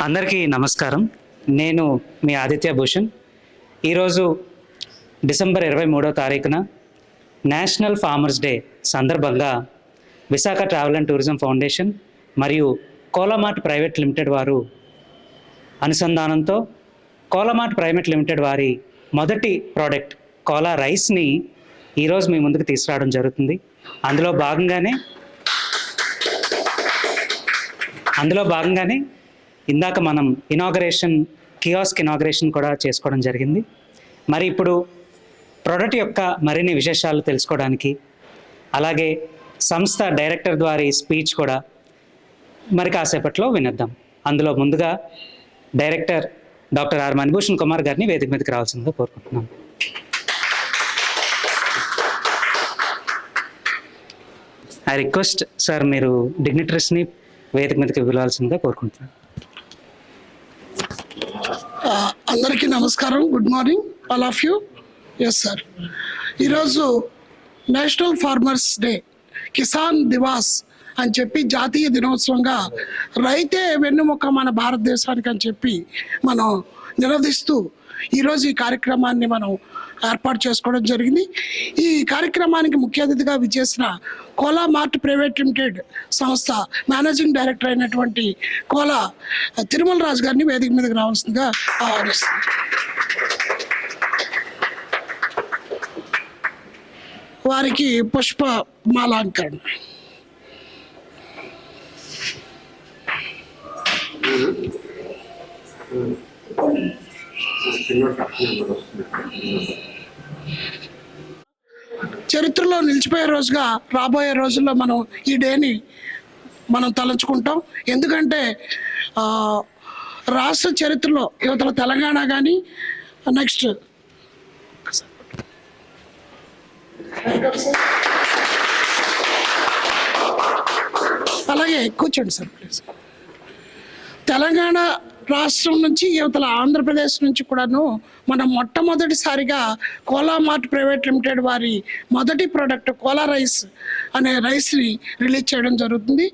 అందరికీ నమస్కారం. నేను మీ ఆదిత్య భూషణ్. ఈరోజు డిసెంబర్ 23వ తారీఖున నేషనల్ ఫార్మర్స్ డే సందర్భంగా Visakha travel and tourism foundation మరియు కోలామార్ట్ ప్రైవేట్ లిమిటెడ్ వారు అనుసంధానంతో కోలామార్ట్ ప్రైవేట్ లిమిటెడ్ వారి మొదటి ప్రోడక్ట్ కోలా రైస్ని ఈరోజు మీ ముందుకు తీసుకురావడం జరుగుతుంది. అందులో భాగంగానే ఇందాక మనం కియాస్క్ ఇనాగరేషన్ కూడా చేసుకోవడం జరిగింది. మరి ఇప్పుడు ప్రోడక్ట్ యొక్క మరిన్ని విశేషాలు తెలుసుకోవడానికి, అలాగే సంస్థ డైరెక్టర్ ద్వారా స్పీచ్ కూడా మరి కాసేపట్లో వినిద్దాం. అందులో ముందుగా director doctor R Manibhushan Kumar గారిని వేదిక మీదకి రావాల్సిందిగా కోరుకుంటున్నాను. ఐ రిక్వెస్ట్ సార్, మీరు డిగ్నిటరీస్ని వేదిక మీదకి పిలవాల్సిందిగా కోరుకుంటున్నాను. అందరికీ నమస్కారం. Good morning all of you. Yes sir, ఈరోజు national farmers day, Kisan Diwas అని చెప్పి జాతీయ దినోత్సవంగా రైతే వెన్నుముక మన భారతదేశానికి అని చెప్పి మనం నినదిస్తూ ఈరోజు ఈ కార్యక్రమాన్ని మనం ఏర్పాటు చేసుకోవడం జరిగింది. ఈ కార్యక్రమానికి ముఖ్య అతిథిగా విచ్చేసిన కోలామార్ట్ ప్రైవేట్ లిమిటెడ్ సంస్థ మేనేజింగ్ డైరెక్టర్ అయినటువంటి కోలా తిరుమల రాజు గారిని వేదిక మీదకి రావాల్సిందిగా ఆహ్వానిస్తుంది. వారికి పుష్ప మాలాంకరణ. చరిత్రలో నిలిచిపోయే రోజుగా రాబోయే రోజుల్లో మనం ఈ డేని మనం తలంచుకుంటాం. ఎందుకంటే రాష్ట్ర చరిత్రలో యువతల తెలంగాణ కానీ, నెక్స్ట్ అలాగే కూర్చోండి సార్ ప్లీజ్. తెలంగాణ రాష్ట్రం నుంచి యువతల ఆంధ్రప్రదేశ్ నుంచి కూడాను మనం మొట్టమొదటిసారిగా కోలామార్ట్ ప్రైవేట్ లిమిటెడ్ వారి మొదటి ప్రోడక్ట్ కోలా రైస్ అనే రైస్ని రిలీజ్ చేయడం జరుగుతుంది.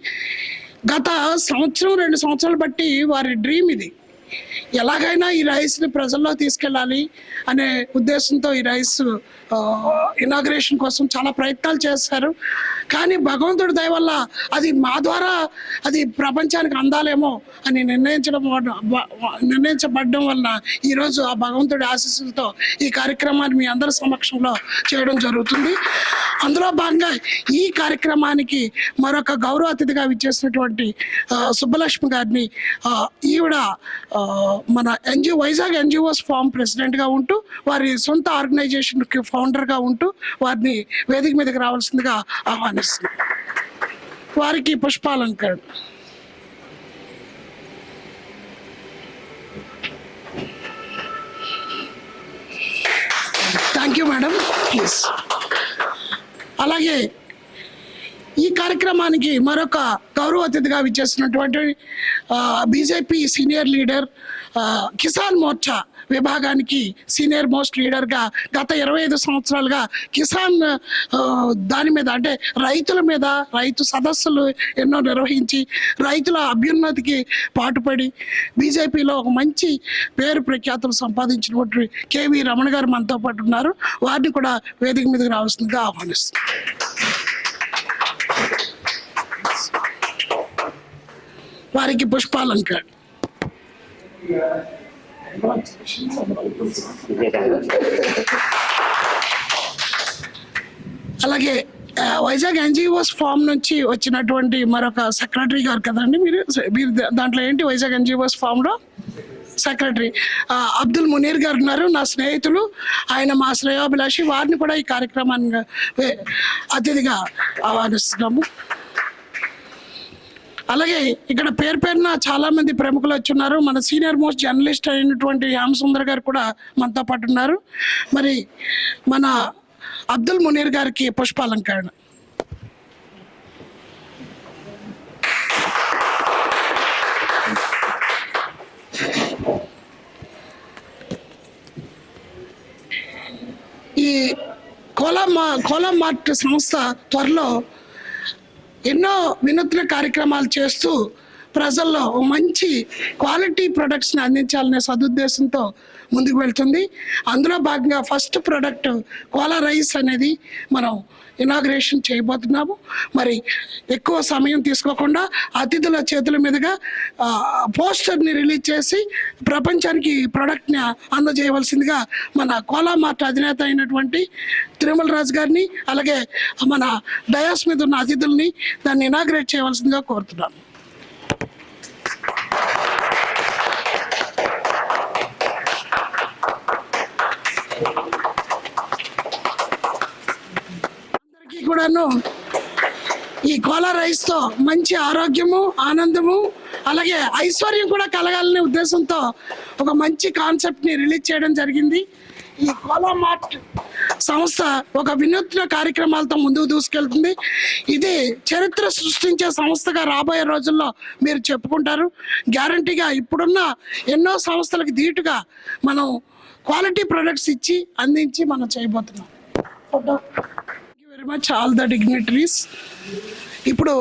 గత సంవత్సరం 2 సంవత్సరాలు బట్టి వారి డ్రీమ్ ఇది. ఎలాగైనా ఈ రైస్ని ప్రజల్లో తీసుకెళ్ళాలి అనే ఉద్దేశంతో ఈ రైస్ ఇనాగ్రేషన్ కోసం చాలా ప్రయత్నాలు చేశారు. కానీ భగవంతుడి దయ వల్ల అది మా ద్వారా అది ప్రపంచానికి అందాలేమో అని నిర్ణయించబడడం వలన ఈరోజు ఆ భగవంతుడి ఆశీస్సులతో ఈ కార్యక్రమాన్ని మీ అందరి సమక్షంలో చేయడం జరుగుతుంది. అందులో భాగంగా ఈ కార్యక్రమానికి మరొక గౌరవ అతిథిగా విచ్చేసినటువంటి సుబ్బలక్ష్మి గారిని, ఈవిడ మన వైజాగ్ ఎన్జిఓస్ ఫామ్ ప్రెసిడెంట్గా ఉంటూ వారి సొంత ఆర్గనైజేషన్కి ఫౌండర్గా ఉంటూ వారిని వేదిక మీదకి రావాల్సిందిగా ఆహ్వానిస్తున్నారు. వారికి పుష్పాలంకరణ. Thank you madam, please. అలాగే ఈ కార్యక్రమానికి మరొక గౌరవ అతిథిగా విచ్చేసినటువంటి BJP senior leader, Kisan Morcha విభాగానికి సీనియర్ మోస్ట్ లీడర్గా గత 25 సంవత్సరాలుగా కిసాన్ దాని మీద అంటే రైతుల మీద రైతు సదస్సులు ఎన్నో నిర్వహించి రైతుల అభ్యున్నతికి పాటుపడి బీజేపీలో ఒక మంచి పేరు ప్రఖ్యాతులు సంపాదించినటువంటి కేవీ రమణ గారు మనతో పాటు ఉన్నారు. వారిని కూడా వేదిక మీదకి రావాల్సిందిగా ఆహ్వానిస్తున్నారు. వారికి పుష్పాలంకరణ. అలాగే వైజాగ్ ఎన్జిఓస్ ఫామ్ నుంచి వచ్చినటువంటి మరొక సెక్రటరీ గారు కదండి, మీరు దాంట్లో ఏంటి వైజాగ్ ఎన్జిఓస్ ఫామ్లో సెక్రటరీ అబ్దుల్ మునీర్ గారు ఉన్నారు, నా స్నేహితులు. ఆయన మా శ్రేయోభిలాషి. వారిని కూడా ఈ కార్యక్రమాన్ని అతిథిగా ఆహ్వానిస్తున్నాము. అలాగే ఇక్కడ పేరున చాలా మంది ప్రముఖులు వచ్చున్నారు. మన సీనియర్ మోస్ట్ జర్నలిస్ట్ అయినటువంటి యామసుందర్ గారు కూడా మనతో పాటు ఉన్నారు. మరి మన అబ్దుల్ మునీర్ గారికి పుష్పాలంకరణ. ఈ కోలామార్ట్ సంస్థ త్వరలో ఎన్నో వినూత్న కార్యక్రమాలు చేస్తూ ప్రజల్లో ఓ మంచి క్వాలిటీ ప్రొడక్ట్స్ని అందించాలనే సదుద్దేశంతో ముందుకు వెళ్తుంది. అందులో భాగంగా ఫస్ట్ ప్రోడక్ట్ కోలా రైస్ అనేది మనం ఇనాగ్రేషన్ చేయబోతున్నాము. మరి ఎక్కువ సమయం తీసుకోకుండా అతిథుల చేతుల మీదుగా పోస్టర్ని రిలీజ్ చేసి ప్రపంచానికి ప్రోడక్ట్ని అందజేయవలసిందిగా మన కోలా మార్ట్ అధినేత అయినటువంటి తిరుమల రాజు గారిని, అలాగే మన డయాస్ మీద ఉన్న అతిథుల్ని దాన్ని ఇనాగ్రేట్ చేయవలసిందిగా కోరుతున్నాను. కూడాను ఈ కోలా రైస్తో మంచి ఆరోగ్యము, ఆనందము, అలాగే ఐశ్వర్యం కూడా కలగాలనే ఉద్దేశంతో ఒక మంచి కాన్సెప్ట్ని రిలీజ్ చేయడం జరిగింది. ఈ కోలా మార్ట్ సంస్థ ఒక వినూత్న కార్యక్రమాలతో ముందుకు దూసుకెళ్తుంది. ఇది చరిత్ర సృష్టించే సంస్థగా రాబోయే రోజుల్లో మీరు చెప్పుకుంటారు. గ్యారంటీగా ఇప్పుడున్న ఎన్నో సంస్థలకు ధీటుగా మనం క్వాలిటీ ప్రొడక్ట్స్ ఇచ్చి అందించి మనం చేయబోతున్నాం. Photo very much all the dignitaries. ఇప్పుడు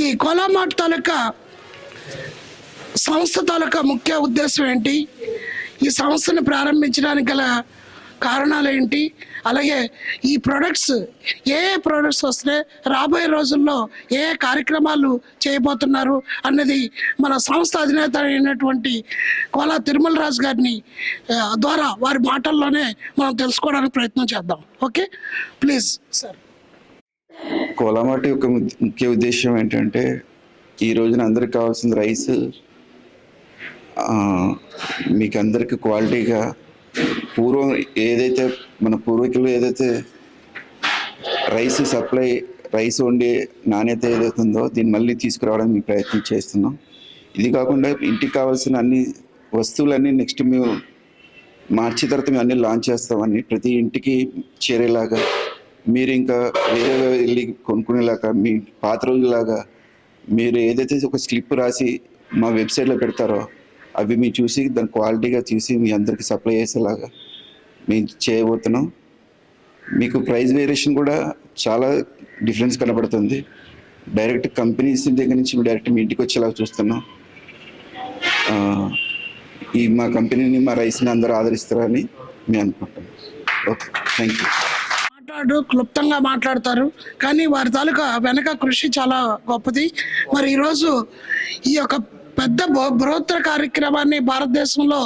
ఈ కోలా మార్ట్ తాలూకా సంస్థ తాలూకా ముఖ్య ఉద్దేశం ఏంటి, ఈ సంస్థను ప్రారంభించడానికి గల కారణాలు ఏంటి, అలాగే ఈ ప్రొడక్ట్స్ ఏ ప్రొడక్ట్స్ వస్తే రాబోయే రోజుల్లో ఏ కార్యక్రమాలు చేయబోతున్నారు అన్నది మన సంస్థ అధినేత అయినటువంటి కోలా తిరుమల రాజు గారిని ద్వారా వారి మాటల్లోనే మనం తెలుసుకోవడానికి ప్రయత్నం చేద్దాం. Okay, please sir. కోలా మార్ట్ యొక్క ముఖ్య ఉద్దేశం ఏంటంటే ఈ రోజున అందరికి కావాల్సిన రైస్ మీకు అందరికి క్వాలిటీగా పూర్వం ఏదైతే మన పూర్వీకులు ఏదైతే రైస్ వండే నాణ్యత ఏదైతే ఉందో దీన్ని మళ్ళీ తీసుకురావడానికి మేము ప్రయత్నం చేస్తున్నాం. ఇది కాకుండా ఇంటికి కావాల్సిన అన్ని వస్తువులన్నీ నెక్స్ట్ మేము మార్చి తర్వాత మేము అన్నీ లాంచ్ చేస్తామని ప్రతి ఇంటికి చేరేలాగా మీరు ఇంకా వేరే వెళ్ళి కొనుక్కునేలాగా మీ పాత రోజులాగా మీరు ఏదైతే ఒక స్లిప్ రాసి మా వెబ్సైట్లో పెడతారో అవి మీరు చూసి దాని క్వాలిటీగా చూసి మీ అందరికి సప్లై చేసేలాగా మేము చేయబోతున్నాం. మీకు ప్రైస్ వేరియేషన్ కూడా చాలా డిఫరెన్స్ కనబడుతుంది. డైరెక్ట్ కంపెనీస్ దగ్గర నుంచి డైరెక్ట్ మీ ఇంటికి వచ్చేలాగా చూస్తున్నాం. ఈ మా కంపెనీని మా రైస్ని అందరూ ఆదరిస్తారని మేము అనుకుంటున్నాం. Okay, thank you. క్లుప్తంగా మాట్లాడతారు, కానీ వారి తాలూకా వెనక కృషి చాలా గొప్పది. మరి ఈరోజు ఈ యొక్క పెద్ద బృహత్తర కార్యక్రమాన్ని భారతదేశంలో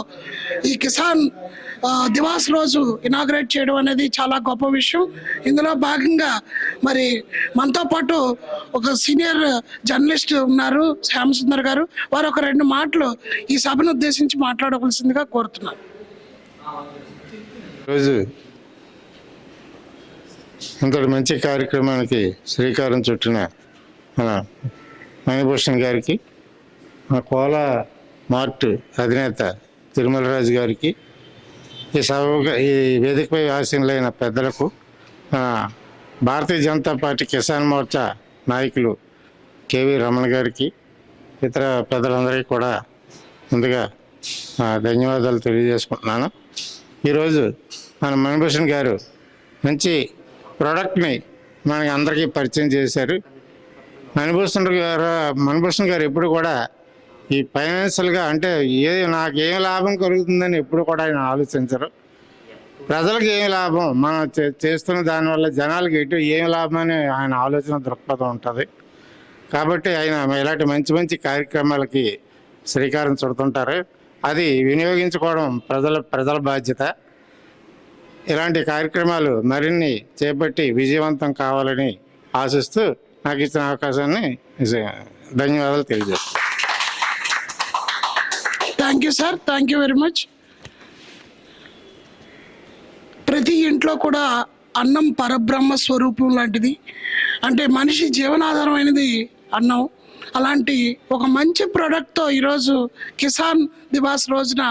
ఈ కిసాన్ దివాస్ రోజు ఇనాగ్రేట్ చేయడం అనేది చాలా గొప్ప విషయం. ఇందులో భాగంగా మరి మనతో పాటు ఒక సీనియర్ జర్నలిస్ట్ ఉన్నారు, శ్యామసుందర్ గారు. వారు ఒక 2 మాటలు ఈ సభను ఉద్దేశించి మాట్లాడవలసిందిగా కోరుతున్నారు. రోజు ఇంతటి మంచి కార్యక్రమానికి శ్రీకారం చుట్టిన మన మణిభూషణ్ గారికి, మన కోలా మార్ట్ అధినేత తిరుమల రాజు గారికి, ఈ వేదికపై ఆసీనులైన పెద్దలకు, భారతీయ జనతా పార్టీ కిసాన్ మోర్చా నాయకులు కేవీ రమణ గారికి, ఇతర పెద్దలందరికీ కూడా ముందుగా ధన్యవాదాలు తెలియజేసుకుంటున్నాను. ఈరోజు మన మణిభూషణ్ గారు మంచి ప్రోడక్ట్ని మనకి అందరికీ పరిచయం చేశారు. మణిభూషణ్ గారు ఎప్పుడు కూడా ఈ ఫైనాన్షియల్గా అంటే నాకు ఏం లాభం కలుగుతుందని ఎప్పుడు కూడా ఆయన ఆలోచించరు. ప్రజలకు ఏం లాభం, మనం చేస్తున్న దానివల్ల జనాలకి ఏం లాభం అని ఆయన ఆలోచన దృక్పథం ఉంటుంది. కాబట్టి ఆయన ఇలాంటి మంచి మంచి కార్యక్రమాలకి శ్రీకారం చుడుతుంటారు. అది వినియోగించుకోవడం ప్రజల బాధ్యత. ఇలాంటి కార్యక్రమాలు మరిన్ని చేపట్టి విజయవంతం కావాలని ఆశిస్తూ నాకు ఇచ్చిన అవకాశాన్ని ధన్యవాదాలు తెలియజేస్తాను. Thank you sir, thank you very much. ప్రతి ఇంట్లో కూడా అన్నం పరబ్రహ్మ స్వరూపం లాంటిది. అంటే మనిషి జీవనాధారమైనది అన్నం. అలాంటి ఒక మంచి ప్రోడక్ట్తో ఈరోజు కిసాన్ దివాస్ రోజున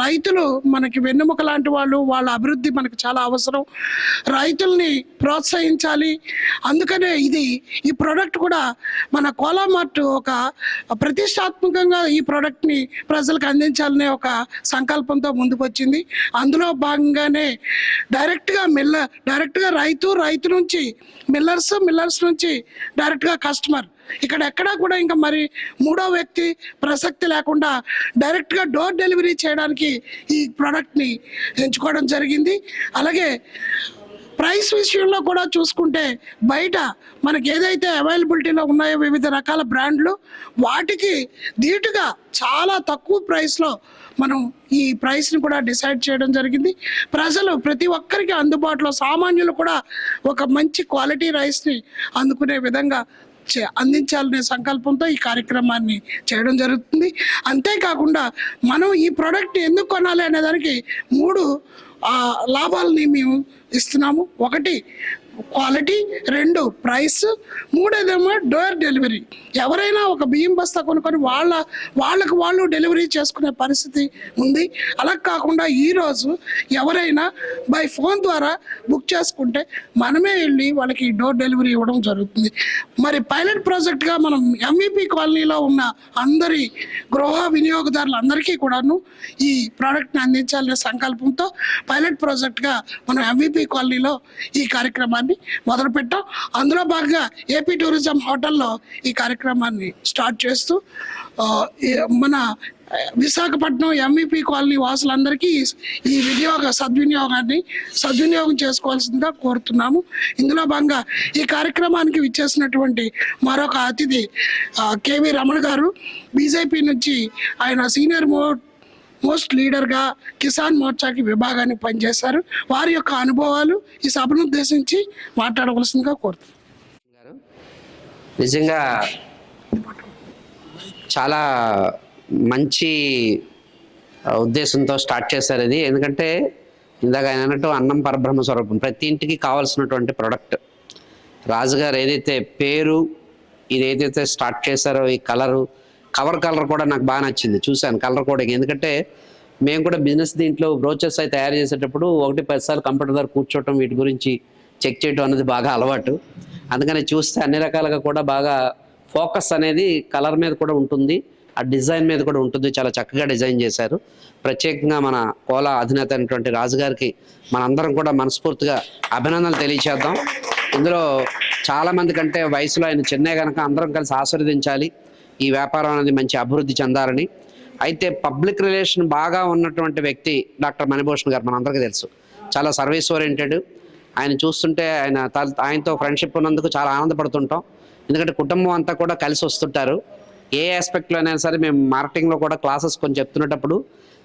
రైతులు మనకి వెన్నెముక లాంటి వాళ్ళు, వాళ్ళ అభివృద్ధి మనకు చాలా అవసరం. రైతుల్ని ప్రోత్సహించాలి. అందుకనే ఈ ప్రోడక్ట్ కూడా మన కోలా మార్ట్ ఒక ప్రతిష్టాత్మకంగా ఈ ప్రోడక్ట్ని ప్రజలకు అందించాలనే ఒక సంకల్పంతో ముందుకు వచ్చింది. అందులో భాగంగానే డైరెక్ట్గా రైతు నుంచి మిల్లర్స్ నుంచి డైరెక్ట్గా కస్టమర్ ఇక్కడ ఎక్కడా కూడా ఇంకా మరి మూడో వ్యక్తి ప్రసక్తి లేకుండా డైరెక్ట్గా డోర్ డెలివరీ చేయడానికి ఈ ప్రోడక్ట్ని ఎంచుకోవడం జరిగింది. అలాగే ప్రైస్ విషయంలో కూడా చూసుకుంటే బయట మనకి ఏదైతే అవైలబిలిటీలో ఉన్నాయో వివిధ రకాల బ్రాండ్లు, వాటికి ధీటుగా చాలా తక్కువ ప్రైస్లో మనం ఈ ప్రైస్ని కూడా డిసైడ్ చేయడం జరిగింది. ప్రజలు ప్రతి ఒక్కరికి అందుబాటులో, సామాన్యులు కూడా ఒక మంచి క్వాలిటీ రైస్ని అందుకునే విధంగా అందించాలనే సంకల్పంతో ఈ కార్యక్రమాన్ని చేయడం జరుగుతుంది. అంతేకాకుండా మనం ఈ ప్రోడక్ట్ ఎందుకు కొనాలి అనే దానికి 3 లాభాలని మేము ఇస్తున్నాము. 1 క్వాలిటీ, 2 ప్రైస్, 3 డోర్ డెలివరీ. ఎవరైనా ఒక బియ్యం బస్తా కొనుక్కొని వాళ్ళకు వాళ్ళు డెలివరీ చేసుకునే పరిస్థితి ఉంది. అలా కాకుండా ఈరోజు ఎవరైనా బై ఫోన్ ద్వారా బుక్ చేసుకుంటే మనమే వెళ్ళి వాళ్ళకి డోర్ డెలివరీ ఇవ్వడం జరుగుతుంది. మరి పైలట్ ప్రాజెక్ట్గా మనం MVP కాలనీలో ఉన్న అందరి గృహ వినియోగదారులందరికీ కూడాను ఈ ప్రోడక్ట్ని అందించాలనే సంకల్పంతో పైలట్ ప్రాజెక్ట్గా మనం MVP కాలనీలో ఈ కార్యక్రమాన్ని మొదలుపెట్టాం. అందులో భాగంగా ఏపీ టూరిజం హోటల్లో ఈ కార్యక్రమాన్ని స్టార్ట్ చేస్తూ మన విశాఖపట్నం MVP కాలనీ వాసులందరికీ ఈ సద్వినియోగం చేసుకోవాల్సిందిగా కోరుతున్నాము. ఇందులో భాగంగా ఈ కార్యక్రమానికి విచ్చేసినటువంటి మరొక అతిథి KV రమణ గారు, బీజేపీ నుంచి ఆయన సీనియర్ మోస్ట్ లీడర్గా కిసాన్ మోర్చాకి విభాగానికి పనిచేశారు. వారి యొక్క అనుభవాలు ఈ సభను ఉద్దేశించి మాట్లాడవలసిందిగా కోరుతున్నాను. నిజంగా చాలా మంచి ఉద్దేశంతో స్టార్ట్ చేశారు ఇది. ఎందుకంటే ఇందాక ఆయన అన్నట్టు అన్నం పరబ్రహ్మ స్వరూపం, ప్రతి ఇంటికి కావాల్సినటువంటి ప్రోడక్ట్. రాజుగారు ఏదైతే పేరు, ఇది ఏదైతే స్టార్ట్ చేశారో, ఈ కవర్ కలర్ కూడా నాకు బాగా నచ్చింది. చూశాను కలర్ కోడింగ్. ఎందుకంటే మేము కూడా బిజినెస్ దీంట్లో బ్రోచర్స్ అవి తయారు చేసేటప్పుడు 1-10 సార్లు కంప్యూటర్ దగ్గర కూర్చోవటం, వీటి గురించి చెక్ చేయటం అనేది బాగా అలవాటు. అందుకని చూస్తే అన్ని రకాలుగా కూడా బాగా ఫోకస్ అనేది కలర్ మీద కూడా ఉంటుంది, ఆ డిజైన్ మీద కూడా ఉంటుంది. చాలా చక్కగా డిజైన్ చేశారు. ప్రత్యేకంగా మన కోలా అధినేత అయినటువంటి రాజుగారికి మనందరం కూడా మనస్ఫూర్తిగా అభినందనలు తెలియచేద్దాం. ఇందులో చాలామంది కంటే వయసులో ఆయన చిన్నే కనుక అందరం కలిసి ఆశీర్వదించాలి ఈ వ్యాపారం అనేది మంచి అభివృద్ధి చెందాలని. అయితే పబ్లిక్ రిలేషన్ బాగా ఉన్నటువంటి వ్యక్తి డాక్టర్ మణిభూషణ్ గారు, మనందరికీ తెలుసు. చాలా సర్వీస్ ఓరియంటెడ్. ఆయన చూస్తుంటే ఆయనతో ఫ్రెండ్షిప్ ఉన్నందుకు చాలా ఆనందపడుతుంటాం. ఎందుకంటే కుటుంబం అంతా కూడా కలిసి వస్తుంటారు. ఏ ఆస్పెక్ట్లో అయినా సరే మేము మార్కెటింగ్లో కూడా క్లాసెస్ కొంచెం చెప్తున్నప్పుడు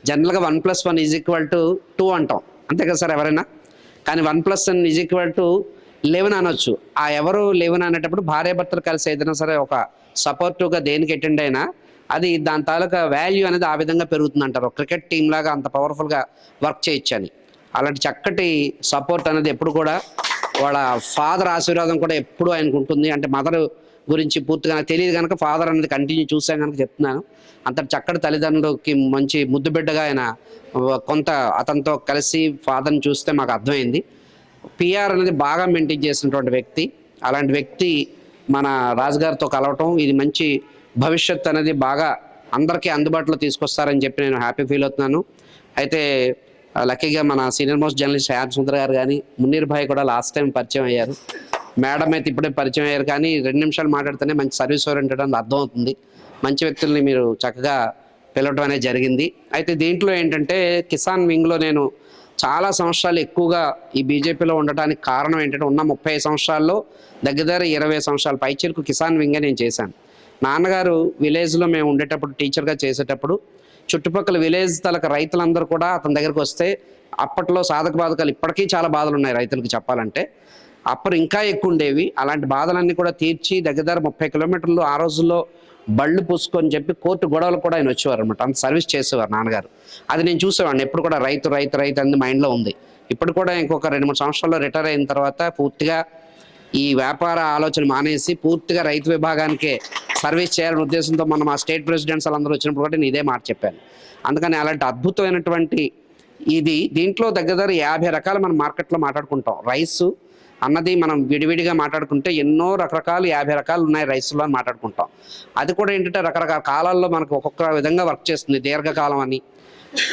జనరల్గా 1+1 = 2 అంటాం, అంతే కదా సార్ ఎవరైనా. కానీ 1+1 = 11 అనొచ్చు. ఆ ఎవరు 11 అనేటప్పుడు భార్యాభర్తలు కలిసి ఏదైనా సరే ఒక సపోర్టివ్గా దేనికి అటెండ్ అయినా అది దాని తాలూకా వాల్యూ అనేది ఆ విధంగా పెరుగుతుంది అంటారు. క్రికెట్ టీం లాగా అంత పవర్ఫుల్గా వర్క్ చేయొచ్చు అని. అలాంటి చక్కటి సపోర్ట్ అనేది ఎప్పుడు కూడా వాళ్ళ ఫాదర్ ఆశీర్వాదం కూడా ఎప్పుడు ఆయనకు ఉంటుంది. అంటే మదర్ గురించి పూర్తిగా నాకు తెలియదు కనుక ఫాదర్ అనేది కంటిన్యూ చూసాం కనుక చెప్తున్నాను. అంత చక్కటి తల్లిదండ్రులకి మంచి ముద్దు బిడ్డగా ఆయన కొంత అతనితో కలిసి ఫాదర్ని చూస్తే మాకు అర్థమైంది. PR అనేది బాగా మెయింటైన్ చేసినటువంటి వ్యక్తి. అలాంటి వ్యక్తి మన రాజుగారితో కలవటం, ఇది మంచి భవిష్యత్తు అనేది బాగా అందరికీ అందుబాటులో తీసుకొస్తారని చెప్పి నేను హ్యాపీ ఫీల్ అవుతున్నాను. అయితే లక్కీగా మన senior most journalist Shyam Sundar గారు కానీ, మున్నీర్ భాయ్ కూడా లాస్ట్ టైం పరిచయం అయ్యారు. మేడం అయితే ఇప్పుడే పరిచయం అయ్యారు. కానీ 2 నిమిషాలు మాట్లాడితేనే మంచి సర్వీస్ ఓరియంటెడ్ అని అర్థమవుతుంది. మంచి వ్యక్తుల్ని మీరు చక్కగా పిలవటం అనేది జరిగింది. అయితే దీంట్లో ఏంటంటే కిసాన్ వింగ్లో నేను చాలా సంవత్సరాలు ఎక్కువగా ఈ బీజేపీలో ఉండటానికి కారణం ఏంటంటే ఉన్న 30 సంవత్సరాల్లో దగ్గర 20 సంవత్సరాల పైచిలకు కిసాన్ వింగే నేను చేశాను. నాన్నగారు విలేజ్లో మేము ఉండేటప్పుడు టీచర్గా చేసేటప్పుడు చుట్టుపక్కల విలేజ్ తలక రైతులందరూ కూడా అతని దగ్గరకు వస్తే అప్పట్లో సాధక బాధకాలు, ఇప్పటికీ చాలా బాధలు ఉన్నాయి రైతులకు చెప్పాలంటే, అప్పుడు ఇంకా ఎక్కువ ఉండేవి. అలాంటి బాధలన్నీ కూడా తీర్చి దగ్గర 30 కిలోమీటర్లు ఆ రోజుల్లో బళ్ళు పూసుకొని చెప్పి కోర్టు గొడవలు కూడా ఆయన వచ్చేవారు అనమాట. అంత సర్వీస్ చేసేవారు నాన్నగారు. అది నేను చూసేవాడిని ఎప్పుడు కూడా. రైతు రైతు రైతు అన్ని మైండ్లో ఉంది. ఇప్పుడు కూడా ఇంకొక 2-3 సంవత్సరాల్లో రిటైర్ అయిన తర్వాత పూర్తిగా ఈ వ్యాపార ఆలోచన మానేసి పూర్తిగా రైతు విభాగానికే సర్వీస్ చేయాలనే ఉద్దేశంతో మనం ఆ స్టేట్ ప్రెసిడెంట్స్ వాళ్ళందరూ వచ్చినప్పుడు కూడా నేను ఇదే మాట చెప్పాను. అందుకని అలాంటి అద్భుతమైనటువంటి దీంట్లో దగ్గర 50 రకాలు మనం మార్కెట్లో మాట్లాడుకుంటాం. రైసు అన్నది మనం విడివిడిగా మాట్లాడుకుంటే ఎన్నో రకరకాలు 50 రకాలు ఉన్నాయి రైస్లో అని మాట్లాడుకుంటాం. అది కూడా ఏంటంటే రకరకాల కాలాల్లో మనకు ఒక్కొక్క విధంగా వర్క్ చేస్తుంది. దీర్ఘకాలం అని,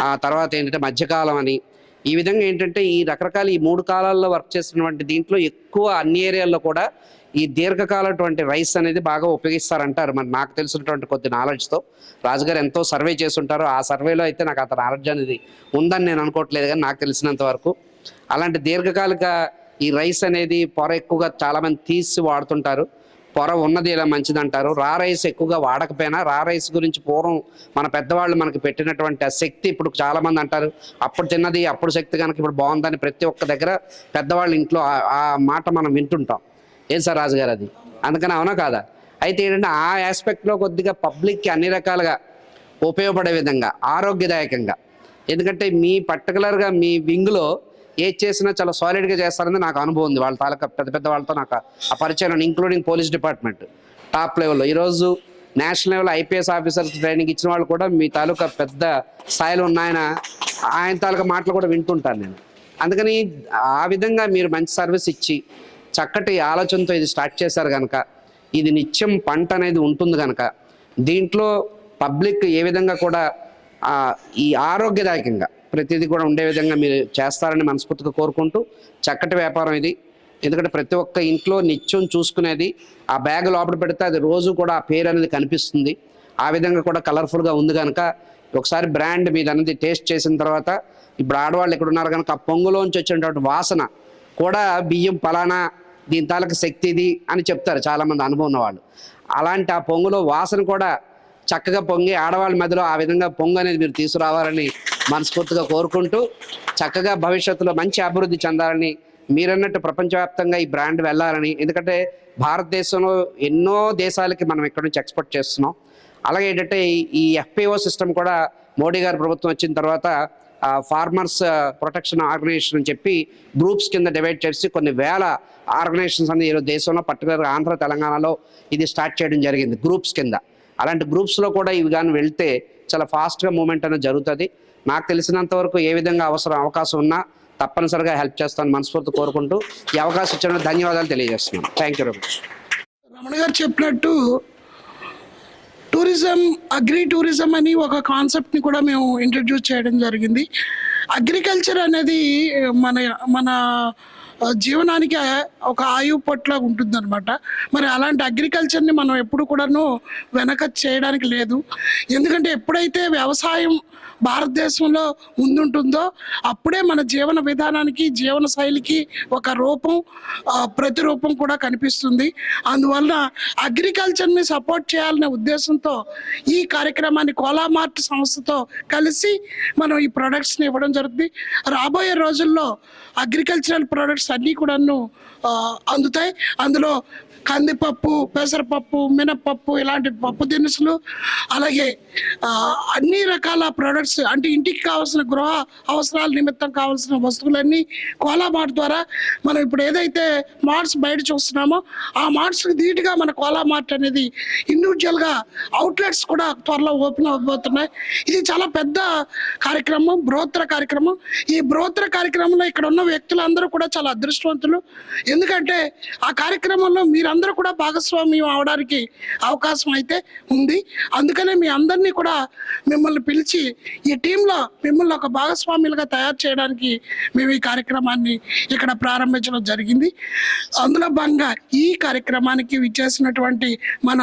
ఆ తర్వాత ఏంటంటే మధ్యకాలం అని, ఈ విధంగా ఏంటంటే ఈ రకరకాల ఈ 3 కాలాల్లో వర్క్ చేస్తున్నటువంటి దీంట్లో ఎక్కువ అన్ని ఏరియాల్లో కూడా ఈ దీర్ఘకాలటువంటి రైస్ అనేది బాగా ఉపయోగిస్తారంటారు. మరి నాకు తెలిసినటువంటి కొద్ది నాలెడ్జ్తో రాజుగారు ఎంతో సర్వే చేస్తుంటారు. ఆ సర్వేలో అయితే నాకు అంత నాలెడ్జ్ అనేది ఉందని నేను అనుకోవట్లేదు, కానీ నాకు తెలిసినంత వరకు అలాంటి దీర్ఘకాలిక ఈ రైస్ అనేది పొర ఎక్కువగా చాలామంది తీసి వాడుతుంటారు. పొర ఉన్నది ఇలా మంచిదంటారు. రా రైస్ ఎక్కువగా వాడకపోయినా రా రైస్ గురించి పూర్వం మన పెద్దవాళ్ళు మనకి పెట్టినటువంటి ఆ శక్తి ఇప్పుడు చాలామంది అంటారు అప్పుడు తిన్నది అప్పుడు శక్తి కనుక ఇప్పుడు బాగుందని ప్రతి ఒక్క దగ్గర పెద్దవాళ్ళ ఇంట్లో ఆ మాట మనం వింటుంటాం. ఏం సార్ రాజుగారు అది అందుకని అవునా కాదా? అయితే ఏంటంటే ఆ ఆస్పెక్ట్లో కొద్దిగా పబ్లిక్కి అన్ని రకాలుగా ఉపయోగపడే విధంగా ఆరోగ్యదాయకంగా, ఎందుకంటే మీ పర్టికులర్గా మీ వింగ్లో ఏది చేసినా చాలా సాలిడ్గా చేస్తారని నాకు అనుభవం ఉంది. వాళ్ళ తాలూకా పెద్ద పెద్ద వాళ్ళతో నాకు ఆ పరిచయం, ఇంక్లూడింగ్ పోలీస్ డిపార్ట్మెంట్ టాప్ లెవెల్లో. ఈరోజు national level IPS officers training ఇచ్చిన వాళ్ళు కూడా మీ తాలూకా పెద్ద స్థాయిలో ఉన్న ఆయన తాలూకా మాటలు కూడా వింటుంటాను నేను. అందుకని ఆ విధంగా మీరు మంచి సర్వీస్ ఇచ్చి చక్కటి ఆలోచనతో ఇది స్టార్ట్ చేశారు కనుక, ఇది నిత్యం పంట అనేది ఉంటుంది కనుక దీంట్లో పబ్లిక్ ఏ విధంగా కూడా ఈ ఆరోగ్యదాయకంగా ప్రతిదీ కూడా ఉండే విధంగా మీరు చేస్తారని మనస్ఫూర్తిగా కోరుకుంటూ, చక్కటి వ్యాపారం ఇది. ఎందుకంటే ప్రతి ఒక్క ఇంట్లో నిత్యం చూసుకునేది ఆ బ్యాగ్ లోపల పెడితే అది రోజు కూడా ఆ పేరు అనేది కనిపిస్తుంది. ఆ విధంగా కూడా కలర్ఫుల్గా ఉంది కనుక ఒకసారి బ్రాండ్ మీద అనేది టేస్ట్ చేసిన తర్వాత, ఇప్పుడు ఆడవాళ్ళు ఎక్కడ ఉన్నారు కనుక ఆ పొంగులోంచి వచ్చినటువంటి వాసన కూడా బియ్యం పలానా దీని తాలూకు శక్తి ఇది అని చెప్తారు చాలామంది అనుభవం ఉన్నవాళ్ళు. అలాంటి ఆ పొంగులో వాసన కూడా చక్కగా పొంగి ఆడవాళ్ళ మధ్యలో ఆ విధంగా పొంగు అనేది మీరు తీసుకురావాలని మనస్ఫూర్తిగా కోరుకుంటూ, చక్కగా భవిష్యత్తులో మంచి అభివృద్ధి చెందాలని, మీరన్నట్టు ప్రపంచవ్యాప్తంగా ఈ బ్రాండ్ వెళ్ళాలని. ఎందుకంటే భారతదేశంలో ఎన్నో దేశాలకి మనం ఇక్కడ నుంచి ఎక్స్పోర్ట్ చేస్తున్నాం. అలాగే ఏంటంటే ఈ ఎఫ్పిఓ సిస్టమ్ కూడా మోడీ గారి ప్రభుత్వం వచ్చిన తర్వాత ఫార్మర్స్ ప్రొటెక్షన్ ఆర్గనైజేషన్ అని చెప్పి గ్రూప్స్ కింద డివైడ్ చేసి కొన్ని వేల ఆర్గనైజేషన్స్ అనేది ఈరోజు దేశంలో పర్టికులర్గా ఆంధ్ర తెలంగాణలో ఇది స్టార్ట్ చేయడం జరిగింది గ్రూప్స్ కింద. అలాంటి గ్రూప్స్లో కూడా ఇవి కానీ వెళ్తే చాలా ఫాస్ట్గా మూమెంట్ అనేది జరుగుతుంది. నాకు తెలిసినంత వరకు ఏ విధంగా అవకాశం ఉన్నా తప్పనిసరిగా హెల్ప్ చేస్తాను మనస్ఫూర్తి కోరుకుంటూ ఈ అవకాశం ఇచ్చిన ధన్యవాదాలు తెలియజేస్తున్నాను. Thank you very much. Ramana గారు చెప్పినట్టు టూరిజం, అగ్రి టూరిజం అని ఒక కాన్సెప్ట్ని కూడా మేము ఇంట్రడ్యూస్ చేయడం జరిగింది. అగ్రికల్చర్ అనేది మన మన జీవనానికి ఒక ఆయువు పట్ల ఉంటుందన్నమాట. మరి అలాంటి అగ్రికల్చర్ని మనం ఎప్పుడు కూడాను వెనక చేయడానికి లేదు. ఎందుకంటే ఎప్పుడైతే వ్యవసాయం భారతదేశంలో ముందుంటుందో అప్పుడే మన జీవన విధానానికి, జీవన శైలికి ఒక రూపం, ప్రతిరూపం కూడా కనిపిస్తుంది. అందువల్ల అగ్రికల్చర్ని సపోర్ట్ చేయాలనే ఉద్దేశంతో ఈ కార్యక్రమాన్ని కోలామార్ట్ సంస్థతో కలిసి మనం ఈ ప్రొడక్ట్స్ని ఇవ్వడం జరుగుతుంది. రాబోయే రోజుల్లో అగ్రికల్చరల్ ప్రొడక్ట్స్ అన్నీ కూడాను అందుతాయి. అందులో కందిపప్పు, పెసరపప్పు, మినపప్పు ఇలాంటి పప్పు దినుసులు, అలాగే అన్ని రకాల ప్రొడక్ట్స్ అంటే ఇంటికి కావాల్సిన గృహ అవసరాల నిమిత్తం కావాల్సిన వస్తువులన్నీ కోలామార్ట్ ద్వారా మనం ఇప్పుడు ఏదైతే మార్ట్స్ బయట చూస్తున్నామో ఆ మార్ట్స్కి ధీటుగా మన కోలామార్ట్ అనేది ఇండివిజువల్గా అవుట్లెట్స్ కూడా త్వరలో ఓపెన్ అవబోతున్నాయి. ఇది చాలా పెద్ద కార్యక్రమం, బృహత్తర కార్యక్రమం. ఈ బృహత్తర కార్యక్రమంలో ఇక్కడ ఉన్న వ్యక్తులందరూ కూడా చాలా అదృష్టవంతులు. ఎందుకంటే ఆ కార్యక్రమంలో మీరందరూ కూడా భాగస్వామ్యం అవడానికి అవకాశం అయితే ఉంది. అందుకనే మీ అందరినీ కూడా మిమ్మల్ని పిలిచి ఈ టీంలో మిమ్మల్ని ఒక భాగస్వామ్యులుగా తయారు చేయడానికి మేము ఈ కార్యక్రమాన్ని ఇక్కడ ప్రారంభించడం జరిగింది. అందులో భాగంగా ఈ కార్యక్రమానికి విచ్చేసినటువంటి మన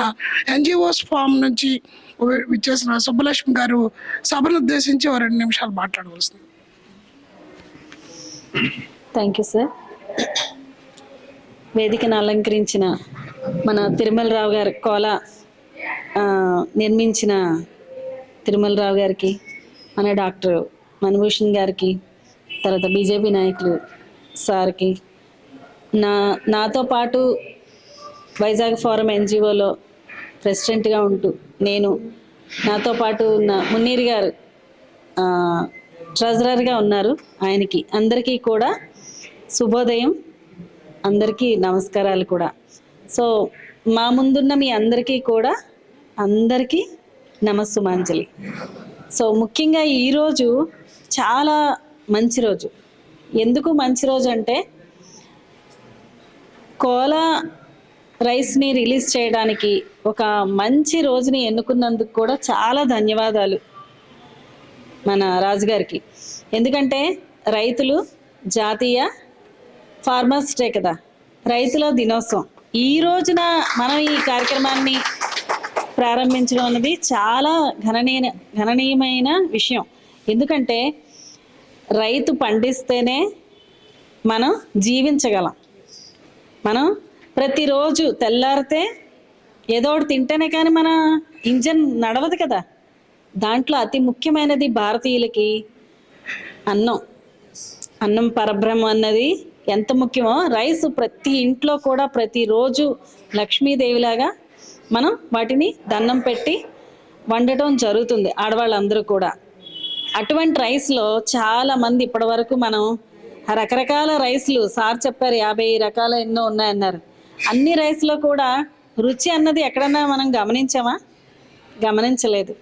ఎన్జిఓస్ ఫామ్ నుంచి విచ్చేసిన సుబ్బలక్ష్మి గారు సభను ఉద్దేశించి 2 నిమిషాలు మాట్లాడవలసింది. Thank you sir. వేదికను అలంకరించిన మన తిరుమలరావు గారు, కోలా నిర్మించిన తిరుమలరావు గారికి, మన డాక్టర్ మణిభూషణ్ గారికి, తర్వాత బీజేపీ నాయకులు సార్కి, నాతో పాటు వైజాగ్ ఫోరం ఎన్జిఓలో ప్రెసిడెంట్గా ఉంటూ నాతో పాటు ఉన్న మున్నీర్ గారు ట్రెజరర్గా ఉన్నారు, ఆయనకి అందరికీ కూడా శుభోదయం, అందరికీ నమస్కారాలు కూడా. సో మా ముందున్న మీ అందరికీ కూడా అందరికీ నమస్సుమాంజలి. సో ముఖ్యంగా ఈరోజు చాలా మంచి రోజు. ఎందుకు మంచి రోజు అంటే కోలా రైస్ని రిలీజ్ చేయడానికి ఒక మంచి రోజుని ఎన్నుకున్నందుకు కూడా చాలా ధన్యవాదాలు మన రాజుగారికి. ఎందుకంటే రైతులు జాతీయ ఫార్మర్స్ డే కదా, రైతుల దినోత్సవం. ఈ రోజున మనం ఈ కార్యక్రమాన్ని ప్రారంభించడం అన్నది చాలా గణనీయమైన విషయం. ఎందుకంటే రైతు పండిస్తేనే మనం జీవించగలం. మనం ప్రతిరోజు తెల్లారితే ఏదో ఒకటి తింటేనే కానీ మన ఇంజన్ నడవదు కదా. దాంట్లో అతి ముఖ్యమైనది భారతీయులకి అన్నం పరబ్రహ్మం అన్నది ఎంత ముఖ్యమో, రైస్ ప్రతి ఇంట్లో కూడా ప్రతిరోజు లక్ష్మీదేవిలాగా మనం వాటిని దండం పెట్టి వండటం జరుగుతుంది, ఆడవాళ్ళందరూ కూడా. అటువంటి రైస్లో చాలామంది ఇప్పటి వరకు మనం రకరకాల రైస్లు, సార్ చెప్పారు 50 రకాల ఎన్నో ఉన్నాయన్నారు. అన్ని రైస్లో కూడా రుచి అన్నది ఎక్కడన్నా మనం గమనించలేదు.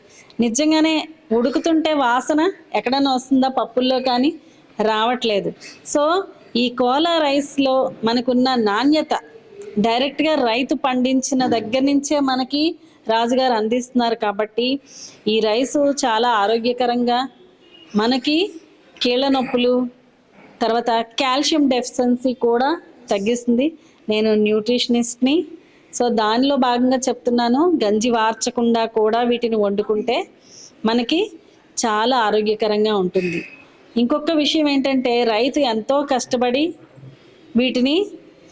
నిజంగానే ఉడుకుతుంటే వాసన ఎక్కడన్నా వస్తుందా పప్పుల్లో, కానీ రావట్లేదు. సో ఈ కోలా రైస్లో మనకున్న నాణ్యత డైరెక్ట్గా రైతు పండించిన దగ్గర నుంచే మనకి రాజుగారు అందిస్తున్నారు. కాబట్టి ఈ రైసు చాలా ఆరోగ్యకరంగా మనకి కీళ్ళ నొప్పులు, తర్వాత కాల్షియం డెఫిషియన్సీ కూడా తగ్గిస్తుంది. నేను న్యూట్రిషనిస్ట్ని, సో దానిలో భాగంగా చెప్తున్నాను. గంజి వార్చకుండా కూడా వీటిని వండుకుంటే మనకి చాలా ఆరోగ్యకరంగా ఉంటుంది. ఇంకొక విషయం ఏంటంటే రైతు ఎంతో కష్టపడి వీటిని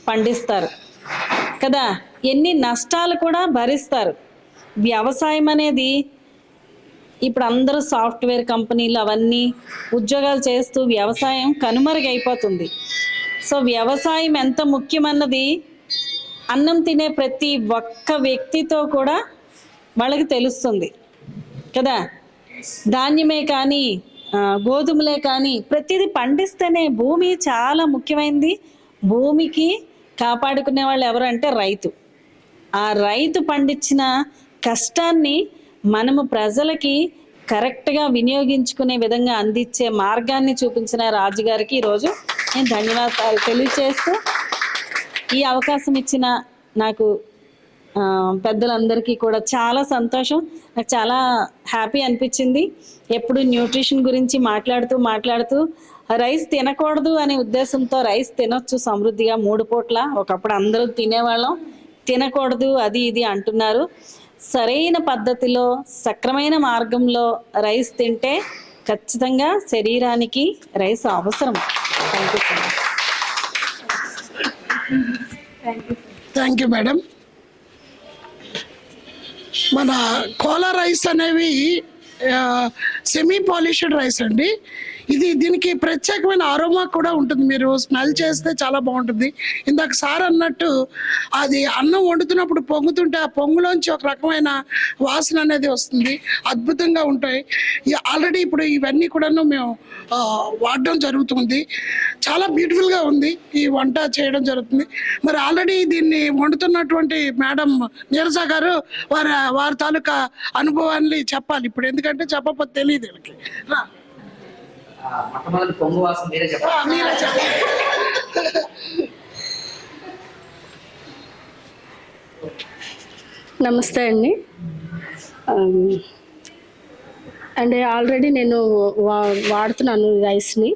పండిస్తారు కదా, ఎన్ని నష్టాలు కూడా భరిస్తారు. వ్యవసాయం అనేది ఇప్పుడు అందరూ సాఫ్ట్వేర్ కంపెనీలు అవన్నీ ఉద్యోగాలు చేస్తూ వ్యవసాయం కనుమరుగైపోతుంది. సో వ్యవసాయం ఎంత ముఖ్యమన్నది అన్నం తినే ప్రతి ఒక్క వ్యక్తితో కూడా వాళ్ళకి తెలుస్తుంది కదా. ధాన్యమే కానీ గోధుమలే కానీ ప్రతిదీ పండిస్తేనే, భూమి చాలా ముఖ్యమైనది. భూమికి కాపాడుకునే వాళ్ళు ఎవరు అంటే రైతు. ఆ రైతు పండించిన కష్టాన్ని మనము ప్రజలకి కరెక్ట్గా వినియోగించుకునే విధంగా అందించే మార్గాన్ని చూపించిన రాజుగారికి ఈరోజు నేను ధన్యవాదాలు తెలియజేస్తూ, ఈ అవకాశం ఇచ్చిన నాకు పెద్దలందరికీ కూడా చాలా సంతోషం. నాకు చాలా హ్యాపీ అనిపించింది. ఎప్పుడు న్యూట్రిషన్ గురించి మాట్లాడుతూ రైస్ తినకూడదు అనే ఉద్దేశంతో, రైస్ తినొచ్చు సమృద్ధిగా 3 పూట్ల, ఒకప్పుడు అందరూ తినేవాళ్ళం, తినకూడదు అది ఇది అంటున్నారు. సరైన పద్ధతిలో సక్రమైన మార్గంలో రైస్ తింటే ఖచ్చితంగా శరీరానికి రైస్ అవసరం. Thank you madam. మన కోలా రైస్ అనేవి సెమీ పాలిష్డ్ రైస్ అండి. దీనికి ప్రత్యేకమైన అరోమా కూడా ఉంటుంది. మీరు స్మెల్ చేస్తే చాలా బాగుంటుంది. ఇందాక సార్ అన్నట్టు అది అన్నం వండుతున్నప్పుడు పొంగుతుంటే ఆ పొంగులోంచి ఒక రకమైన వాసన అనేది వస్తుంది. అద్భుతంగా ఉంటాయి. ఆల్రెడీ ఇప్పుడు ఇవన్నీ కూడాను మేము వాడడం జరుగుతుంది. చాలా బ్యూటిఫుల్గా ఉంది ఈ వంట చేయడం జరుగుతుంది. మరి ఆల్రెడీ దీన్ని వండుతున్నటువంటి మేడం నీరజ గారు వారి తాలూకా అనుభవాన్ని చెప్పాలి ఇప్పుడు, ఎందుకంటే చెప్పకపోతే తెలియదు వీళ్ళకి. మొట్టమొదటి పొంగు వాసన మీరే చెప్పండి. మీరే చెప్పండి. నమస్తే అండి. అంటే ఆల్రెడీ నేను వాడుతున్నాను రైస్ని.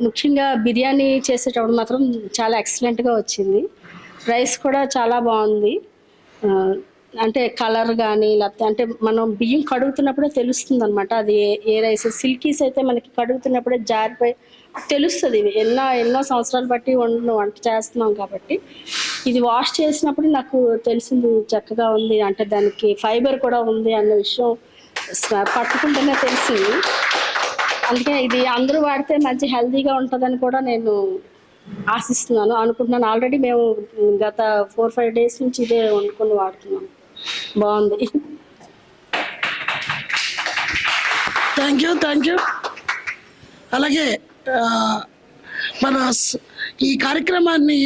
ముఖ్యంగా బిర్యానీ చేసేటప్పుడు మాత్రం చాలా ఎక్సలెంట్గా వచ్చింది. రైస్ కూడా చాలా బాగుంది. అంటే కలర్ కానీ లేకపోతే అంటే మనం బియ్యం కడుగుతున్నప్పుడే తెలుస్తుంది అనమాట అది ఏ రైస్. సిల్కీస్ అయితే మనకి కడుగుతున్నప్పుడే జారిపోయి తెలుస్తుంది. ఎన్నో సంవత్సరాలు బట్టి వంట చేస్తున్నాం కాబట్టి ఇది వాష్ చేసినప్పుడు నాకు తెలిసింది చక్కగా ఉంది. అంటే దానికి ఫైబర్ కూడా ఉంది అన్న విషయం పట్టుకుంటేనే తెలిసింది. అందుకే ఇది అందరూ వాడితే మంచి హెల్తీగా ఉంటుందని కూడా నేను ఆశిస్తున్నాను, అనుకుంటున్నాను. ఆల్రెడీ మేము గత 4-5 డేస్ నుంచి ఇదే వండుకొని వాడుతున్నాం. బాగుంది. Thank you. అలాగే మన ఈ కార్యక్రమాన్ని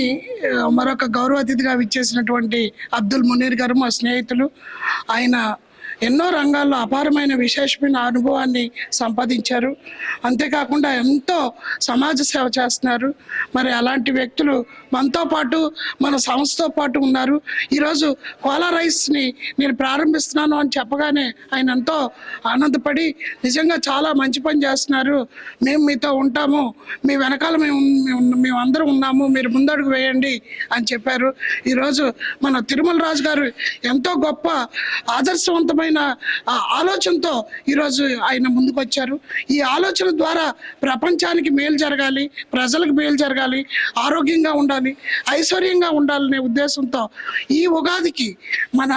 మరొక గౌరవ అతిథిగా విచ్చేసినటువంటి అబ్దుల్ మునీర్ గారు మా స్నేహితులు. ఆయన ఎన్నో రంగాల్లో అపారమైన విశేషమైన అనుభవాన్ని సంపాదించారు. అంతేకాకుండా ఎంతో సమాజ సేవ చేస్తున్నారు. మరి అలాంటి వ్యక్తులు మనతో పాటు మన సంస్థతో పాటు ఉన్నారు. ఈరోజు కోలా రైస్ని నేను ప్రారంభిస్తున్నాను అని చెప్పగానే ఆయన ఎంతో ఆనందపడి నిజంగా చాలా మంచి పని చేస్తున్నారు, మేము మీతో ఉంటాము, మీ వెనకాల మేము అందరం ఉన్నాము, మీరు ముందడుగు వేయండి అని చెప్పారు. ఈరోజు మన తిరుమల రాజు గారు ఎంతో గొప్ప ఆదర్శవంతమైన ఆలోచనతో ఈరోజు ఆయన ముందుకు వచ్చారు. ఈ ఆలోచన ద్వారా ప్రపంచానికి మేలు జరగాలి, ప్రజలకు మేలు జరగాలి, ఆరోగ్యంగా ఉండాలి, ఐశ్వర్యంగా ఉండాలనే ఉద్దేశంతో ఈ ఉగాదికి మన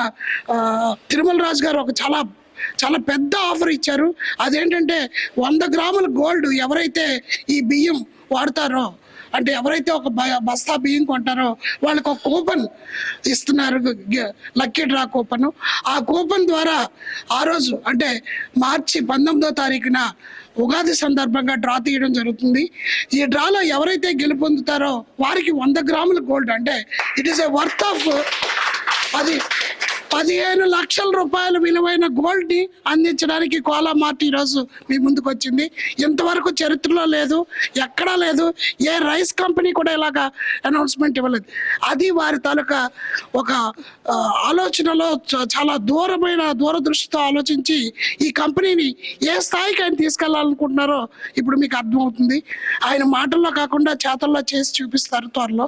తిరుమల రాజు గారు ఒక చాలా పెద్ద ఆఫర్ ఇచ్చారు. అదేంటంటే 100 గ్రాముల గోల్డ్ ఎవరైతే ఈ బియ్యం వాడతారో, అంటే ఎవరైతే ఒక బస్తా బియ్యం కొంటారో వాళ్ళకి ఒక కూపన్ ఇస్తున్నారు, లక్కీ డ్రా కూపన్. ఆ కూపన్ ద్వారా ఆ రోజు అంటే మార్చి 19వ తారీఖున ఉగాది సందర్భంగా డ్రా తీయడం జరుగుతుంది. ఈ డ్రాలో ఎవరైతే గెలుపొందుతారో వారికి 100 గ్రాముల గోల్డ్, అంటే it is a worth of అది 15 లక్షల రూపాయల విలువైన గోల్డ్ని అందించడానికి కోలా మార్ట్ ఈరోజు మీ ముందుకు వచ్చింది. ఇంతవరకు చరిత్రలో లేదు, ఎక్కడా లేదు, ఏ రైస్ కంపెనీ కూడా ఇలాగా అనౌన్స్మెంట్ ఇవ్వలేదు. అది వారి తాలూకా ఒక ఆలోచనలో చాలా దూరదృష్టితో ఆలోచించి ఈ కంపెనీని ఏ స్థాయికి ఆయన తీసుకెళ్లాలనుకుంటున్నారో ఇప్పుడు మీకు అర్థమవుతుంది. ఆయన మాటల్లో కాకుండా చేతల్లో చేసి చూపిస్తారు త్వరలో.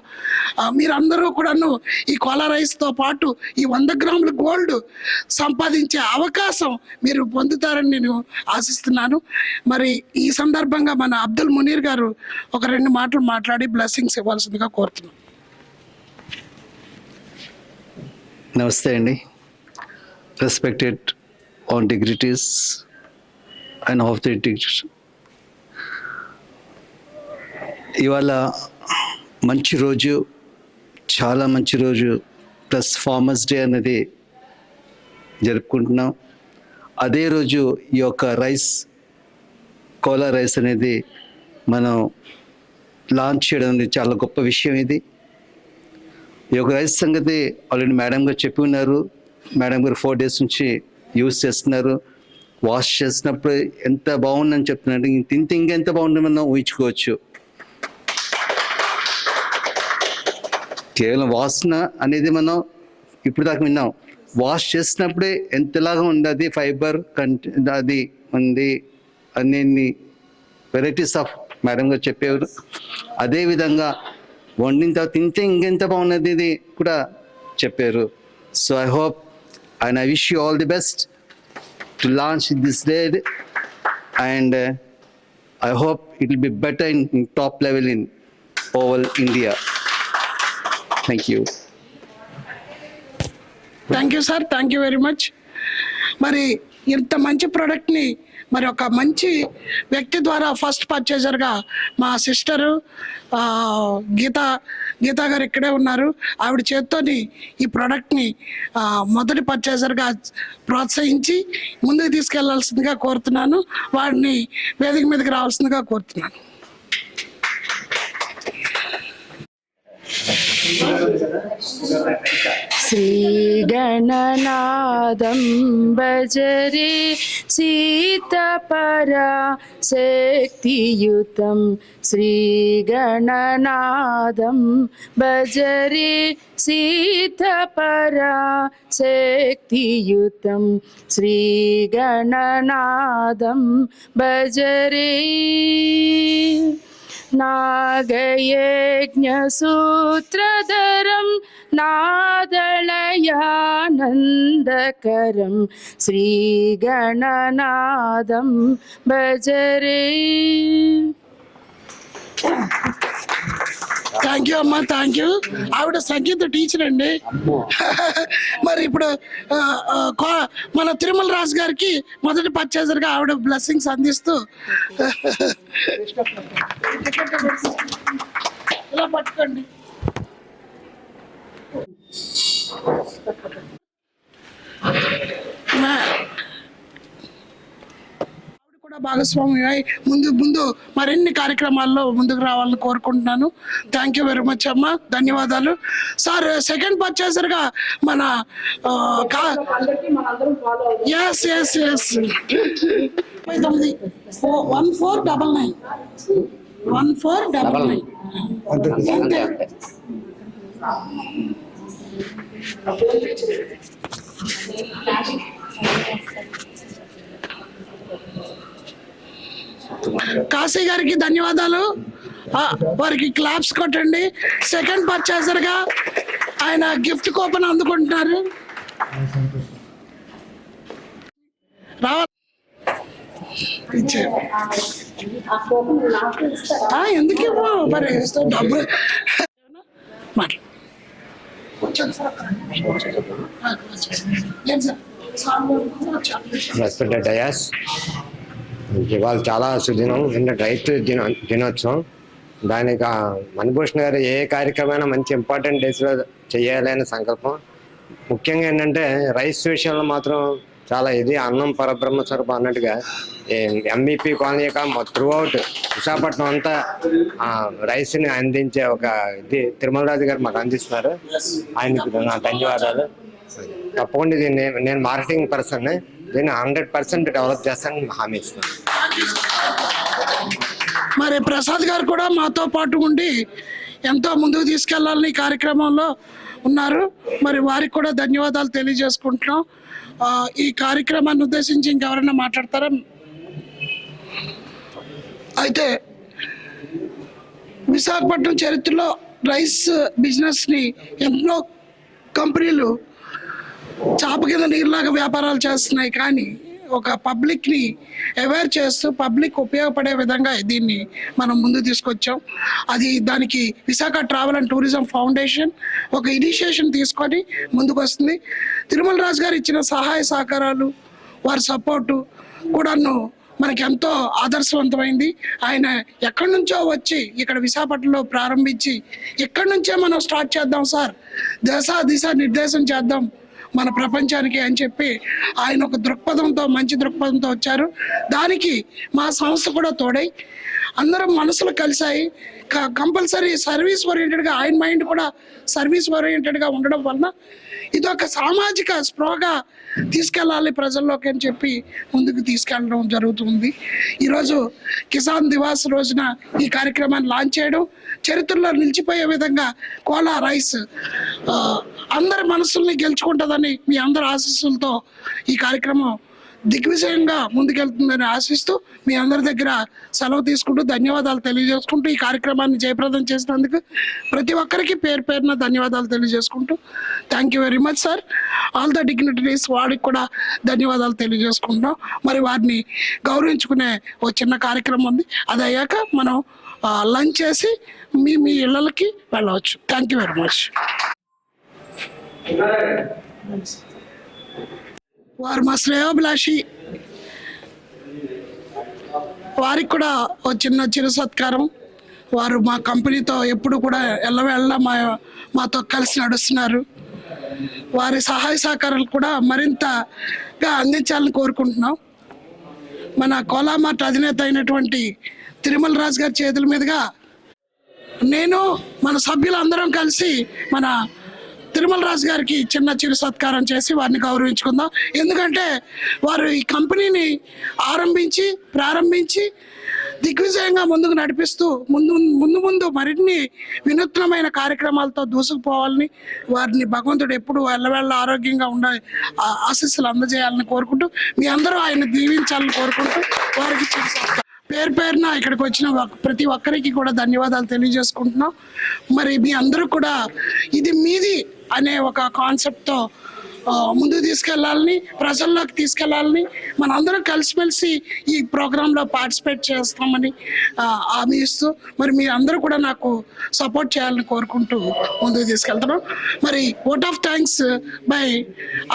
మీరందరూ కూడాను ఈ కోలా రైస్తో పాటు ఈ 100 గ్రాముల గోల్డ్ సంపాదించే అవకాశం మీరు పొందుతారని నేను ఆశిస్తున్నాను. మరి ఈ సందర్భంగా మన అబ్దుల్ మునీర్ గారు ఒక 2 మాటలు మాట్లాడి బ్లెస్సింగ్స్ ఇవ్వాల్సిందిగా కోరుతున్నాను. నమస్తే అండి. Respected on dignities and of the dignities, ఇవాళ మంచి రోజు, చాలా మంచి రోజు, ప్లస్ ఫార్మర్స్ డే అనేది జరుపుకుంటున్నాం. అదే రోజు ఈ యొక్క కోలా రైస్ అనేది మనం లాంచ్ చేయడం అనేది చాలా గొప్ప విషయం. ఇది ఈ యొక్క రైస్ సంగతి ఆల్రెడీ మేడం గారు చెప్పి ఉన్నారు. మేడం గారు 4 days నుంచి యూజ్ చేస్తున్నారు. వాష్ చేసినప్పుడు ఎంత బాగుందని చెప్తున్నారు, తింటే ఇంకెంత బాగుందని మనం ఊహించుకోవచ్చు. కేవలం వాసన అనేది మనం ఇప్పుడు దాకా విన్నాం, వాష్ చేసినప్పుడే ఎంతలాగా ఉంది, ఫైబర్ కంటెంట్ అది ఉంది, అన్ని వెరైటీస్ ఆఫ్ మేడం గారు చెప్పేవారు. అదేవిధంగా వండిన తర్వాత తింటే ఇంకెంత బాగున్నది ఇది కూడా చెప్పారు. So I hope and I wish you all the best to launch this day, and I hope it will be better in top level in oval India. Thank you. Thank you sir, thank you very much. మరి ఇంత మంచి ప్రోడక్ట్ని మరి ఒక మంచి వ్యక్తి ద్వారా first పర్చేజర్గా మా సిస్టరు గీతా గారు ఇక్కడే ఉన్నారు. ఆవిడ చేత్తోని ఈ ప్రోడక్ట్ని మొదటి పర్చేజర్గా ప్రోత్సహించి ముందుకు తీసుకెళ్లాల్సిందిగా కోరుతున్నాను. వాడిని వేదిక మీదకి రావాల్సిందిగా కోరుతున్నాను. శ్రీగణనాదం భజరే సీతపరా శక్తియుతం, శ్రీగణనాదం భజరే సీతపరా శక్తియుతం, శ్రీగణనాదం భజరే. నాగయజ్ఞసూత్రధరం నాదళయానందకరం, శ్రీగణనాదం భజరే. థ్యాంక్ యూ అమ్మా, థ్యాంక్ యూ. ఆవిడ సంగీత టీచర్ అండి. మరి ఇప్పుడు మన తిరుమల రాజు గారికి మొదటి పర్చేజర్గా ఆవిడ బ్లెస్సింగ్స్ అందిస్తూ ఇలా పట్టుకోండి. ఆవిడ కూడా భాగస్వామ్యమై ముందు మరిన్ని కార్యక్రమాల్లో ముందుకు రావాలని కోరుకుంటున్నాను. థ్యాంక్ యూ వెరీ మచ్ అమ్మ, ధన్యవాదాలు. సార్ సెకండ్ పర్చేసర్గా మన ఎస్ 1499 1499 అంతే. కాశీ గారికి ధన్యవాదాలు. వారికి క్లాప్స్ కొట్టండి. సెకండ్ పర్చేసర్గా ఆయన గిఫ్ట్ కూపన్ అందుకుంటున్నారు. ఎందుకు ఇవ్వవు మరి డబ్బు మాట్లా రెస్పెక్టెడ్ డయాస్, ఇవాళ చాలా సుదినం, రైతు దినోత్సవం. దానికి మణిభూషణ్ గారు ఏ కార్యక్రమైనా మంచి ఇంపార్టెంట్ డేస్లో చేయాలి అనే సంకల్పం. ముఖ్యంగా ఏంటంటే రైస్ విషయంలో మాత్రం చాలా ఇది అన్నం పరబ్రహ్మ స్వరూపం అన్నట్టుగా MBP colony throughout Visakhapatnam అంతా రైస్ని అందించే ఒక ఇది తిరుమలరాజు గారు మాకు అందిస్తున్నారు. ఆయనకు నా ధన్యవాదాలు. తప్పకుండా ఇది నేను మార్కెటింగ్ పర్సన్, దీన్ని 100% డెవలప్ చేస్తానని హామీ ఇస్తున్నాను. మరి ప్రసాద్ గారు కూడా మాతో పాటు ఉండి ఎంతో ముందుకు తీసుకెళ్లాలని ఈ కార్యక్రమంలో ఉన్నారు. మరి వారికి కూడా ధన్యవాదాలు తెలియజేసుకుంటున్నాం. ఈ కార్యక్రమాన్ని ఉద్దేశించి ఇంకెవరైనా మాట్లాడతారా? అయితే విశాఖపట్నం చరిత్రలో రైస్ బిజినెస్ని ఎన్నో కంపెనీలు చాప కింద నీరులాగా వ్యాపారాలు చేస్తున్నాయి. కానీ ఒక పబ్లిక్ని అవేర్ చేస్తూ పబ్లిక్ ఉపయోగపడే విధంగా దీన్ని మనం ముందు తీసుకొచ్చాం. దానికి Visakha travel and tourism foundation ఒక ఇనిషియేషన్ తీసుకొని ముందుకు వస్తుంది. తిరుమల రాజు గారు ఇచ్చిన సహాయ సహకారాలు, వారి సపోర్టు కూడాను మనకి ఎంతో ఆదర్శవంతమైంది. ఆయన ఎక్కడి నుంచో వచ్చి ఇక్కడ విశాఖపట్నంలో ప్రారంభించి ఇక్కడి నుంచే మనం స్టార్ట్ చేద్దాం సార్, దిశ నిర్దేశం చేద్దాం మన ప్రపంచానికి అని చెప్పి ఆయన ఒక మంచి దృక్పథంతో వచ్చారు. దానికి మా సంస్థ కూడా తోడై అందరం మనసులు కలిసాయి. కంపల్సరీ సర్వీస్ ఓరియంటెడ్గా, ఆయన మైండ్ కూడా సర్వీస్ ఓరియంటెడ్గా ఉండడం వలన ఇది ఒక సామాజిక స్పృహగా తీసుకెళ్ళాలి ప్రజల్లోకి అని చెప్పి ముందుకు తీసుకెళ్ళడం జరుగుతుంది. ఈరోజు కిసాన్ దివాస్ రోజున ఈ కార్యక్రమాన్ని లాంచ్ చేయడం చరిత్రలో నిలిచిపోయే విధంగా కోలా రైస్ అందరి మనసుల్ని గెలుచుకుంటుందని మీ అందరి ఆశీస్సులతో ఈ కార్యక్రమం దిగ్విజయంగా ముందుకెళ్తుందని ఆశిస్తూ మీ అందరి దగ్గర సెలవు తీసుకుంటూ ధన్యవాదాలు తెలియజేసుకుంటూ ఈ కార్యక్రమాన్ని జయప్రదం చేసినందుకు ప్రతి ఒక్కరికి పేరున ధన్యవాదాలు తెలియజేసుకుంటూ thank you very much sir. All the dignitaries వారికి కూడా ధన్యవాదాలు తెలియజేసుకుంటాం. మరి వారిని గౌరవించుకునే ఓ చిన్న కార్యక్రమం ఉంది. అది అయ్యాక మనం లంచ్ చేసి మీ ఇళ్ళకి వెళ్ళవచ్చు. Thank you very much. వారు మా శ్రేయోభిలాషి, వారికి కూడా ఓ చిరు సత్కారం. వారు మా కంపెనీతో ఎప్పుడు కూడా ఎల్లవేళ్ళ మాతో కలిసి నడుస్తున్నారు. వారి సహాయ సహకారాలు కూడా మరింతగా అందించాలని కోరుకుంటున్నాం. మన కోలామార్ట్ అధినేత అయినటువంటి తిరుమల రాజు గారి చేతుల మీదుగా నేను మన సభ్యులందరం కలిసి మన తిరుమల రాజు గారికి చిరు సత్కారం చేసి వారిని గౌరవించుకుందాం. ఎందుకంటే వారు ఈ కంపెనీని ప్రారంభించి దిగ్విజయంగా ముందుకు నడిపిస్తూ ముందు మరిన్ని వినూత్నమైన కార్యక్రమాలతో దూసుకుపోవాలని, వారిని భగవంతుడు ఎప్పుడు ఎల్లవేళ్ళ ఆరోగ్యంగా ఉండే ఆశీస్సులు అందజేయాలని కోరుకుంటూ మీ అందరూ ఆయన దీవించాలని కోరుకుంటూ వారికి పేరున ఇక్కడికి వచ్చిన ప్రతి ఒక్కరికి కూడా ధన్యవాదాలు తెలియజేసుకుంటున్నాం. మరి మీ అందరూ కూడా ఇది మీది అనే ఒక కాన్సెప్ట్తో ముందుకు తీసుకెళ్లాలని, ప్రజల్లోకి తీసుకెళ్లాలని, మనందరం కలిసిమెలిసి ఈ ప్రోగ్రాంలో పార్టిసిపేట్ చేస్తామని హామీ ఇస్తూ మరి మీ అందరూ కూడా నాకు సపోర్ట్ చేయాలని కోరుకుంటూ ముందుకు తీసుకెళ్తున్నాం. మరి vote of thanks bye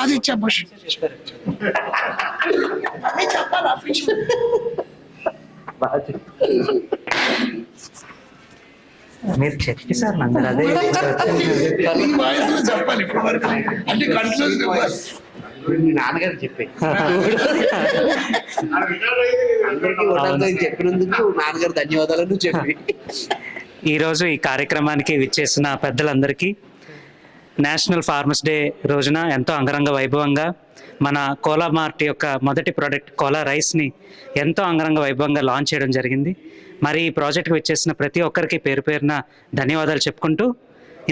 Aditya Bhushan. మీరు చెప్పి సార్ అందరూ అదే చెప్పాలి. మీ నాన్నగారు చెప్పి అందరికీ వడ్డాలని చెప్పినందుకు నాన్నగారు ధన్యవాదాలను చెప్పి. ఈరోజు ఈ కార్యక్రమానికి విచ్చేసిన పెద్దలందరికీ నేషనల్ ఫార్మర్స్ డే రోజున ఎంతో అంగరంగ వైభవంగా మన కోలా మార్ట్ యొక్క మొదటి ప్రోడక్ట్ కోలా రైస్ని ఎంతో అంగరంగ వైభవంగా లాంచ్ చేయడం జరిగింది. మరి ఈ ప్రాజెక్ట్కి విచ్చేసిన ప్రతి ఒక్కరికి పేరు పేరున ధన్యవాదాలు చెప్పుకుంటూ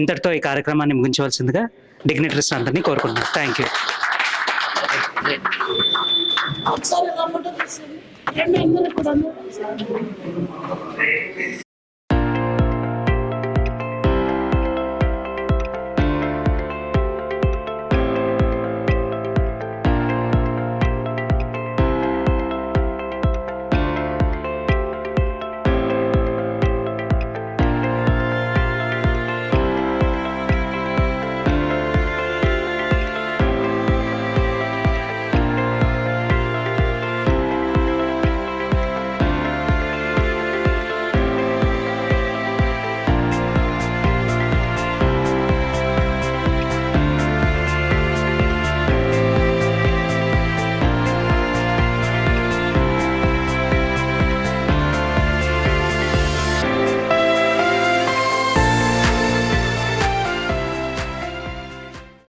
ఇంతటితో ఈ కార్యక్రమాన్ని ముగించవలసిందిగా డిగ్నిటరీస్ అందరినీ కోరుకుంటున్నాను. Thank you. ఒకసారి ఇలా ఫోటో తీసుకోండి. రెండు అందరూ కూడా